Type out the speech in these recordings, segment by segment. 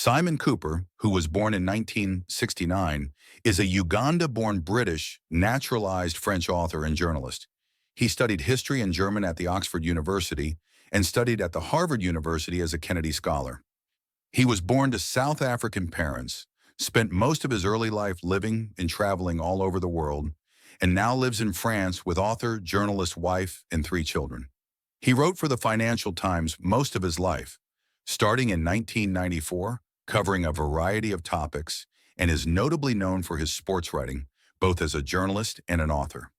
Simon Kuper, who was born in 1969, is a Uganda-born British, naturalized French author and journalist. He studied history and German at the Oxford University and studied at the Harvard University as a Kennedy Scholar. He was born to South African parents, spent most of his early life living and traveling all over the world, and now lives in France with author, journalist, wife, and 3 children. He wrote for the Financial Times most of his life, starting in 1994, covering a variety of topics, and is notably known for his sports writing, both as a journalist and an author.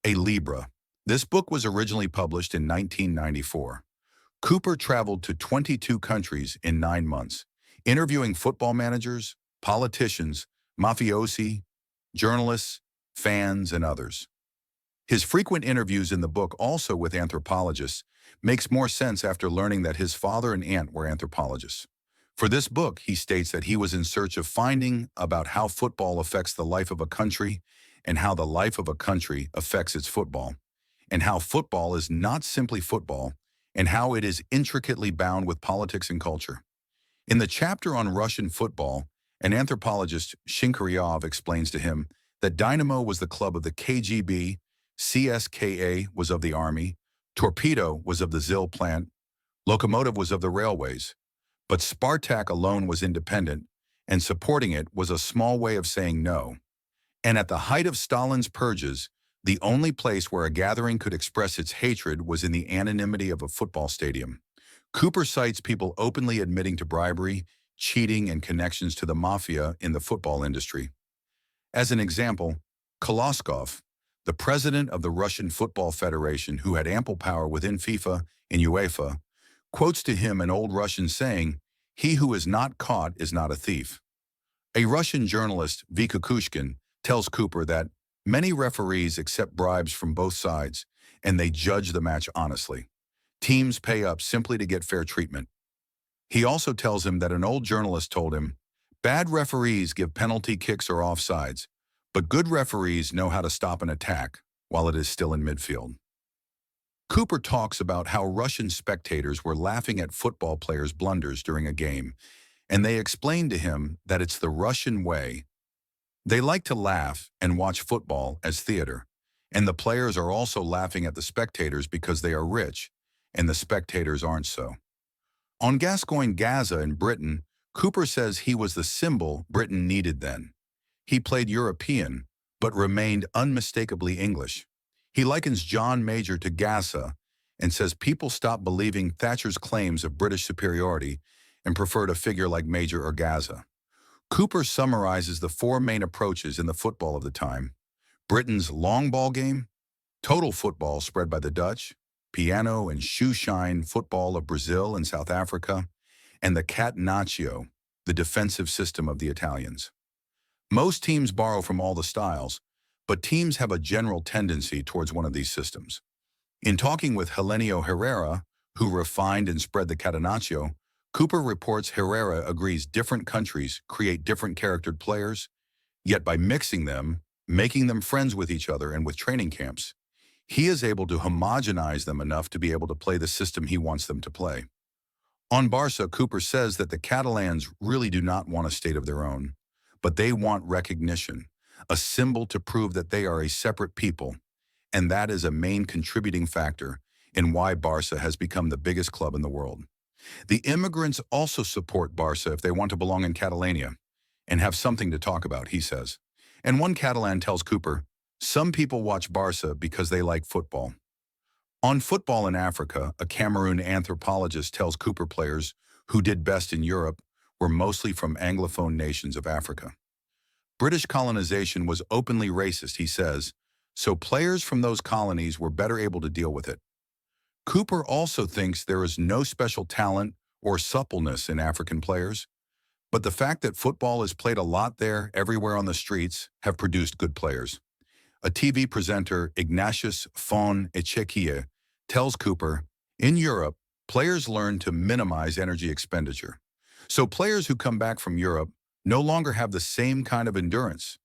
A Libra. This book was originally published in 1994. Kuper traveled to 22 countries in 9 months, interviewing football managers, politicians, mafiosi, journalists, fans, and others. His frequent interviews in the book, also with anthropologists, makes more sense after learning that his father and aunt were anthropologists. For this book, he states that he was in search of finding about how football affects the life of a country and how the life of a country affects its football, and how football is not simply football, and how it is intricately bound with politics and culture. In the chapter on Russian football, an anthropologist, Shinkaryov, explains to him that Dynamo was the club of the KGB, CSKA was of the army, Torpedo was of the ZIL plant, Lokomotiv was of the railways, but Spartak alone was independent, and supporting it was a small way of saying no. And at the height of Stalin's purges, the only place where a gathering could express its hatred was in the anonymity of a football stadium. Kuper cites people openly admitting to bribery, cheating, and connections to the mafia in the football industry. As an example, Koloskov, the president of the Russian Football Federation, who had ample power within FIFA and UEFA, quotes to him an old Russian saying, "He who is not caught is not a thief." A Russian journalist, Vika Kushkin, tells Kuper that many referees accept bribes from both sides, and they judge the match honestly. Teams pay up simply to get fair treatment. He also tells him that an old journalist told him, "Bad referees give penalty kicks or offsides, but good referees know how to stop an attack while it is still in midfield." Kuper talks about how Russian spectators were laughing at football players' blunders during a game, and they explained to him that it's the Russian way. They like to laugh and watch football as theater, and the players are also laughing at the spectators because they are rich, and the spectators aren't so. On Gascoigne Gaza in Britain, Kuper says he was the symbol Britain needed then. He played European, but remained unmistakably English. He likens John Major to Gaza and says people stopped believing Thatcher's claims of British superiority and preferred a figure like Major or Gaza. Kuper summarizes the 4 main approaches in the football of the time: Britain's long ball game, total football spread by the Dutch, piano and shoe-shine football of Brazil and South Africa, and the catenaccio, the defensive system of the Italians. Most teams borrow from all the styles, but teams have a general tendency towards one of these systems. In talking with Helenio Herrera, who refined and spread the catenaccio, Kuper reports Herrera agrees different countries create different charactered players, yet by mixing them, making them friends with each other and with training camps, he is able to homogenize them enough to be able to play the system he wants them to play. On Barca, Kuper says that the Catalans really do not want a state of their own, but they want recognition, a symbol to prove that they are a separate people, and that is a main contributing factor in why Barca has become the biggest club in the world. The immigrants also support Barca if they want to belong in Catalonia and have something to talk about, he says. And one Catalan tells Kuper, "Some people watch Barca because they like football." On football in Africa, a Cameroon anthropologist tells Kuper players who did best in Europe were mostly from Anglophone nations of Africa. British colonization was openly racist, he says, so players from those colonies were better able to deal with it. Kuper also thinks there is no special talent or suppleness in African players, but the fact that football is played a lot there, everywhere on the streets, have produced good players. A TV presenter, Ignatius von Echekia, tells Kuper, in Europe, players learn to minimize energy expenditure. So players who come back from Europe no longer have the same kind of endurance.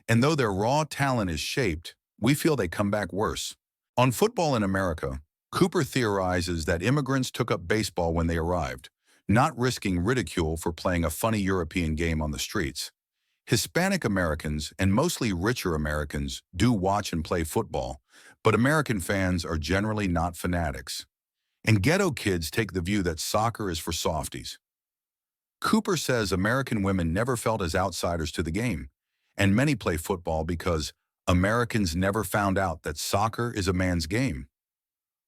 And though their raw talent is shaped, we feel they come back worse. On football in America, Kuper theorizes that immigrants took up baseball when they arrived, not risking ridicule for playing a funny European game on the streets. Hispanic Americans and mostly richer Americans do watch and play football, but American fans are generally not fanatics. And ghetto kids take the view that soccer is for softies. Kuper says American women never felt as outsiders to the game, and many play football because Americans never found out that soccer is a man's game.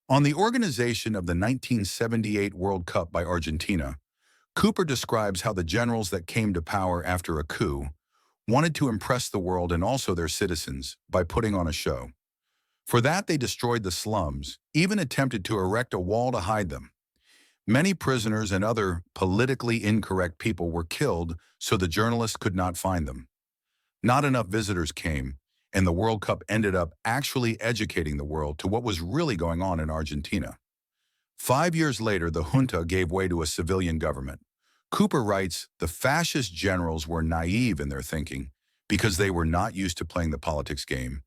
On the organization of the 1978 World Cup by Argentina, Kuper describes how the generals that came to power after a coup wanted to impress the world and also their citizens by putting on a show. For that, they destroyed the slums, even attempted to erect a wall to hide them. Many prisoners and other politically incorrect people were killed so the journalists could not find them. Not enough visitors came, and the World Cup ended up actually educating the world to what was really going on in Argentina. 5 years later, the junta gave way to a civilian government. Kuper writes, the fascist generals were naive in their thinking because they were not used to playing the politics game,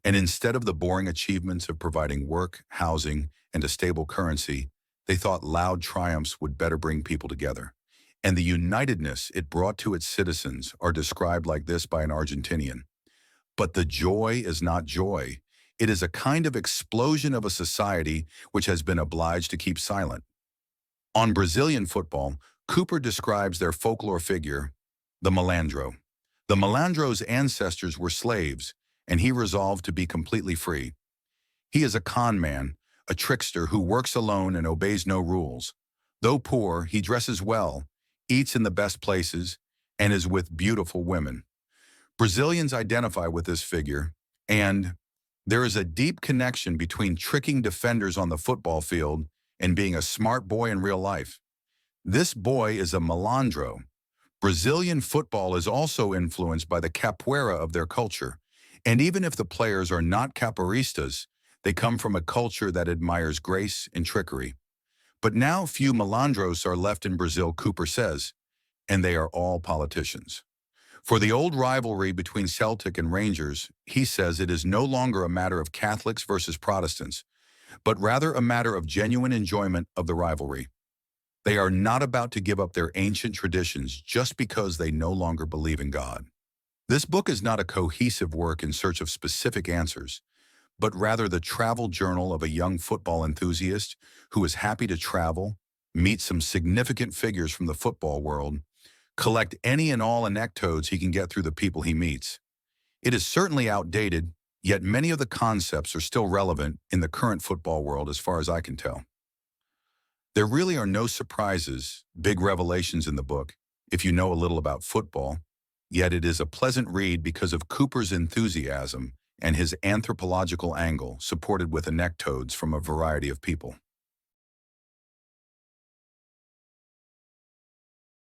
and instead of the boring achievements of providing work, housing, and a stable currency, they thought loud triumphs would better bring people together. And the unitedness it brought to its citizens are described like this by an Argentinian. But the joy is not joy. It is a kind of explosion of a society which has been obliged to keep silent. On Brazilian football, Kuper describes their folklore figure, the malandro. The malandro's ancestors were slaves, and he resolved to be completely free. He is a con man, a trickster who works alone and obeys no rules. Though poor, he dresses well, eats in the best places, and is with beautiful women. Brazilians identify with this figure, and there is a deep connection between tricking defenders on the football field and being a smart boy in real life. This boy is a malandro. Brazilian football is also influenced by the capoeira of their culture, and even if the players are not capoeiristas, they come from a culture that admires grace and trickery. But now few malandros are left in Brazil, Kuper says, and they are all politicians. For the old rivalry between Celtic and Rangers, he says it is no longer a matter of Catholics versus Protestants, but rather a matter of genuine enjoyment of the rivalry. They are not about to give up their ancient traditions just because they no longer believe in God. This book is not a cohesive work in search of specific answers, but rather the travel journal of a young football enthusiast who is happy to travel, meet some significant figures from the football world, collect any and all anecdotes he can get through the people he meets. It is certainly outdated, yet many of the concepts are still relevant in the current football world as far as I can tell. There really are no surprises, big revelations in the book, if you know a little about football, yet it is a pleasant read because of Kuper's enthusiasm and his anthropological angle supported with anecdotes from a variety of people.